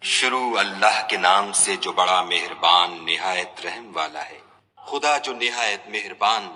شروع اللہ کے نام سے جو بڑا مہربان نہایت رحم والا ہے۔ خدا جو نہایت مہربان،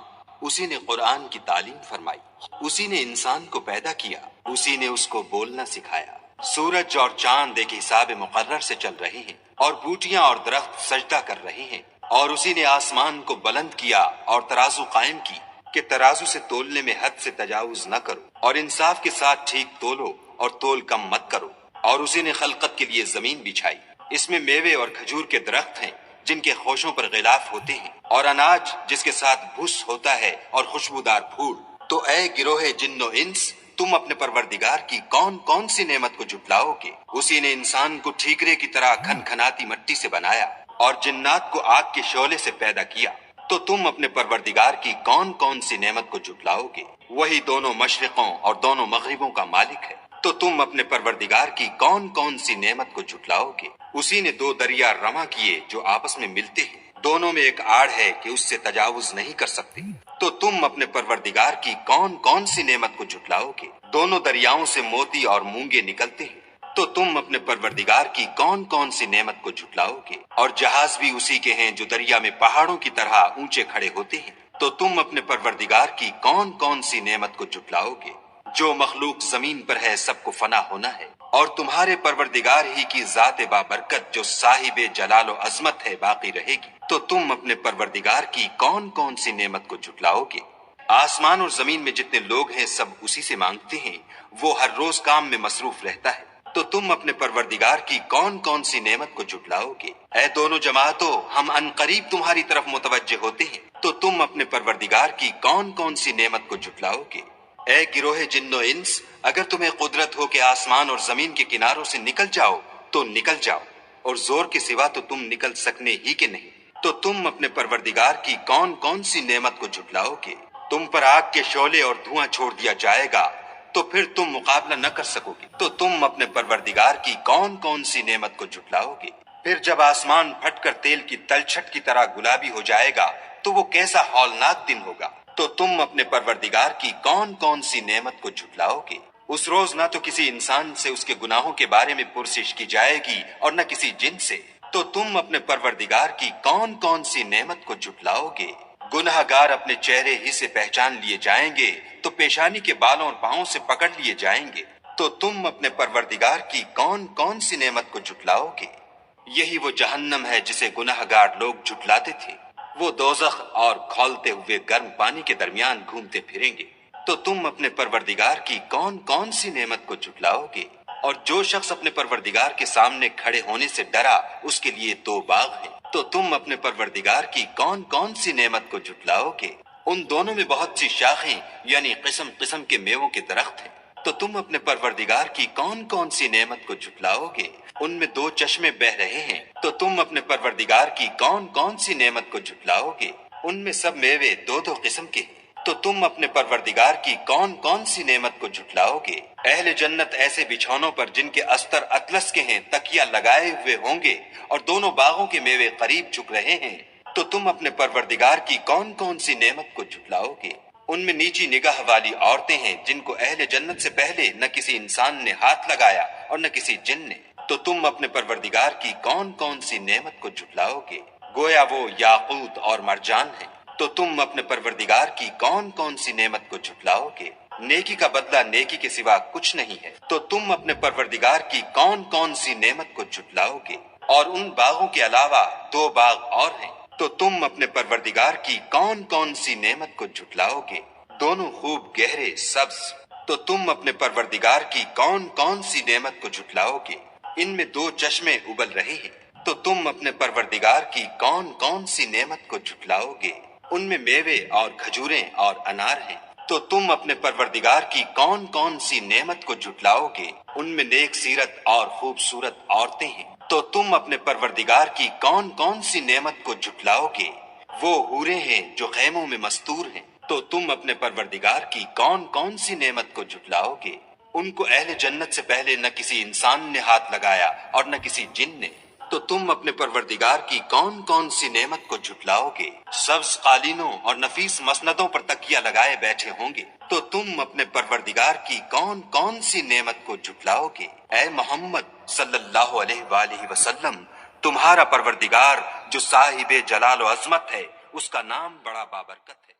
اسی نے قرآن کی تعلیم فرمائی، اسی نے انسان کو پیدا کیا، اسی نے اس کو بولنا سکھایا۔ سورج اور چاند ایک حساب مقرر سے چل رہے ہیں اور بوٹیاں اور درخت سجدہ کر رہے ہیں، اور اسی نے آسمان کو بلند کیا اور ترازو قائم کی کہ ترازو سے تولنے میں حد سے تجاوز نہ کرو، اور انصاف کے ساتھ ٹھیک تولو اور تول کم مت کرو۔ اور اسی نے خلقت کے لیے زمین بچھائی، اس میں میوے اور کھجور کے درخت ہیں جن کے خوشوں پر غلاف ہوتے ہیں، اور اناج جس کے ساتھ بھس ہوتا ہے اور خوشبودار پھول۔ تو اے گروہ جن و انس، تم اپنے پروردگار کی کون کون سی نعمت کو جھٹلاؤ گے؟ اسی نے انسان کو ٹھیکرے کی طرح کھنکھناتی مٹی سے بنایا اور جنات کو آگ کے شعلے سے پیدا کیا۔ تو تم اپنے پروردگار کی کون کون سی نعمت کو جھٹلاؤ گے؟ وہی دونوں مشرقوں اور دونوں مغربوں کا مالک ہے۔ تو تم اپنے پروردگار کی کون کون سی نعمت کو جھٹلاؤ گے؟ اسی نے دو دریا رواں کیے جو آپس میں ملتے ہیں، دونوں میں ایک آڑ ہے کہ اس سے تجاوز نہیں کر سکتے۔ تو تم اپنے پروردگار کی کون کون سی نعمت کو جھٹلاؤ گے؟ دونوں دریاؤں سے موتی اور مونگے نکلتے ہیں۔ تو تم اپنے پروردگار کی کون کون سی نعمت کو جھٹلاؤ گے؟ اور جہاز بھی اسی کے ہیں جو دریا میں پہاڑوں کی طرح اونچے کھڑے ہوتے ہیں۔ تو تم اپنے پروردگار کی کون کون سی نعمت کو جھٹلاؤ گے؟ جو مخلوق زمین پر ہے سب کو فنا ہونا ہے، اور تمہارے پروردگار ہی کی ذات بابرکت جو صاحب جلال و عظمت ہے باقی رہے گی۔ تو تم اپنے پروردگار کی کون کون سی نعمت کو جھٹلاؤ گے؟ آسمان اور زمین میں جتنے لوگ ہیں سب اسی سے مانگتے ہیں، وہ ہر روز کام میں مصروف رہتا ہے۔ تو تم اپنے پروردگار کی کون کون سی نعمت کو جھٹلاؤ گے؟ اے دونوں جماعتوں، ہم عنقریب تمہاری طرف متوجہ ہوتے ہیں۔ تو تم اپنے پروردگار کی کون کون سی نعمت کو جھٹلاؤ گے؟ اے گروہ جن و انس، اگر تمہیں قدرت ہو کہ آسمان اور زمین کے کناروں سے نکل جاؤ تو نکل جاؤ، اور زور کے سوا تو تم نکل سکنے ہی کے نہیں۔ تو تم اپنے پروردگار کی کون کون سی نعمت کو جھٹلاؤ گے؟ تم پر آگ کے شعلے اور دھواں چھوڑ دیا جائے گا تو پھر تم مقابلہ نہ کر سکو گے۔ تو تم اپنے پروردگار کی کون کون سی نعمت کو جھٹلاؤ گے؟ پھر جب آسمان پھٹ کر تیل کی تلچھٹ کی طرح گلابی ہو جائے گا تو وہ کیسا ہولناک دن ہوگا۔ تو تم اپنے پروردگار کی کون کون سی نعمت کو جھٹلاؤ گے؟ اس روز نہ تو کسی انسان سے اس کے گناہوں کے بارے میں پرسش کی جائے گی اور نہ کسی جن سے۔ تو تم اپنے پروردگار کی کون کون سی نعمت کو جھٹلاؤ گے؟ گنہگار اپنے چہرے ہی سے پہچان لیے جائیں گے تو پیشانی کے بالوں اور پاؤں سے پکڑ لیے جائیں گے۔ تو تم اپنے پروردگار کی کون کون سی نعمت کو جھٹلاؤ گے؟ یہی وہ جہنم ہے جسے گنہگار لوگ جھٹلاتے تھے، وہ دوزخ اور کھولتے ہوئے گرم پانی کے درمیان گھومتے پھریں گے۔ تو تم اپنے پروردگار کی کون کون سی نعمت کو جھٹلاؤ گے؟ اور جو شخص اپنے پروردگار کے سامنے کھڑے ہونے سے ڈرا اس کے لیے دو باغ ہیں۔ تو تم اپنے پروردگار کی کون کون سی نعمت کو جھٹلاؤ گے؟ ان دونوں میں بہت سی شاخیں یعنی قسم قسم کے میووں کے درخت ہیں۔ تو تم اپنے پروردگار کی کون کون سی نعمت کو جھٹلاؤ گے؟ ان میں دو چشمے بہ رہے ہیں۔ تو تم اپنے پروردگار کی کون کون سی نعمت کو جھٹلاؤ گے؟ ان میں سب میوے دو دو قسم کے ہیں۔ تو تم اپنے پروردگار کی کون کون سی نعمت کو جھٹلاؤ گے؟ اہل جنت ایسے بچھونوں پر جن کے استر اطلس کے ہیں تکیہ لگائے ہوئے ہوں گے، اور دونوں باغوں کے میوے قریب جھک رہے ہیں۔ تو تم اپنے پروردگار کی کون کون سی نعمت کو جھٹلاؤ گے؟ ان میں نیچی نگاہ والی عورتیں ہیں جن کو اہل جنت سے پہلے نہ کسی انسان نے ہاتھ لگایا اور نہ کسی جن نے۔ تو تم اپنے پروردگار کی کون کون سی نعمت کو جھٹلاؤ گے؟ گویا وہ یاقوت اور مرجان ہیں۔ تو تم اپنے پروردگار کی کون کون سی نعمت کو جھٹلاؤ گے؟ نیکی کا بدلہ نیکی کے سوا کچھ نہیں ہے۔ تو تم اپنے پروردگار کی کون کون سی نعمت کو جھٹلاؤ گے؟ اور ان باغوں کے علاوہ دو باغ اور ہیں۔ تو تم اپنے پروردگار کی کون کون سی نعمت کو جھٹلاؤ گے؟ دونوں خوب گہرے سبز۔ تو تم اپنے پروردگار کی کون کون سی نعمت کو جھٹلاؤ گے؟ ان میں دو چشمے ابل رہے ہیں۔ تو تم اپنے پروردگار کی کون کون سی نعمت کو جھٹلاؤ گے؟ ان میں میوے اور کھجوریں اور انار ہیں۔ تو تم اپنے پروردگار کی کون کون سی نعمت کو جھٹلاؤ گے؟ ان میں نیک سیرت اور خوبصورت عورتیں ہیں۔ تو تم اپنے پروردگار کی کون کون سی نعمت کو جھٹلاؤ گے؟ وہ حوریں ہیں جو خیموں میں مستور ہیں۔ تو تم اپنے پروردگار کی کون کون سی نعمت کو جھٹلاؤ گے؟ ان کو اہل جنت سے پہلے نہ کسی انسان نے ہاتھ لگایا اور نہ کسی جن نے۔ تو تم اپنے پروردگار کی کون کون سی نعمت کو جھٹلاؤ گے؟ سبز قالینوں اور نفیس مسندوں پر تکیہ لگائے بیٹھے ہوں گے تو تم اپنے پروردگار کی کون کون سی نعمت کو جھٹلاؤ گے؟ اے محمد صلی اللہ علیہ وآلہ وسلم، تمہارا پروردگار جو صاحب جلال و عظمت ہے، اس کا نام بڑا بابرکت ہے۔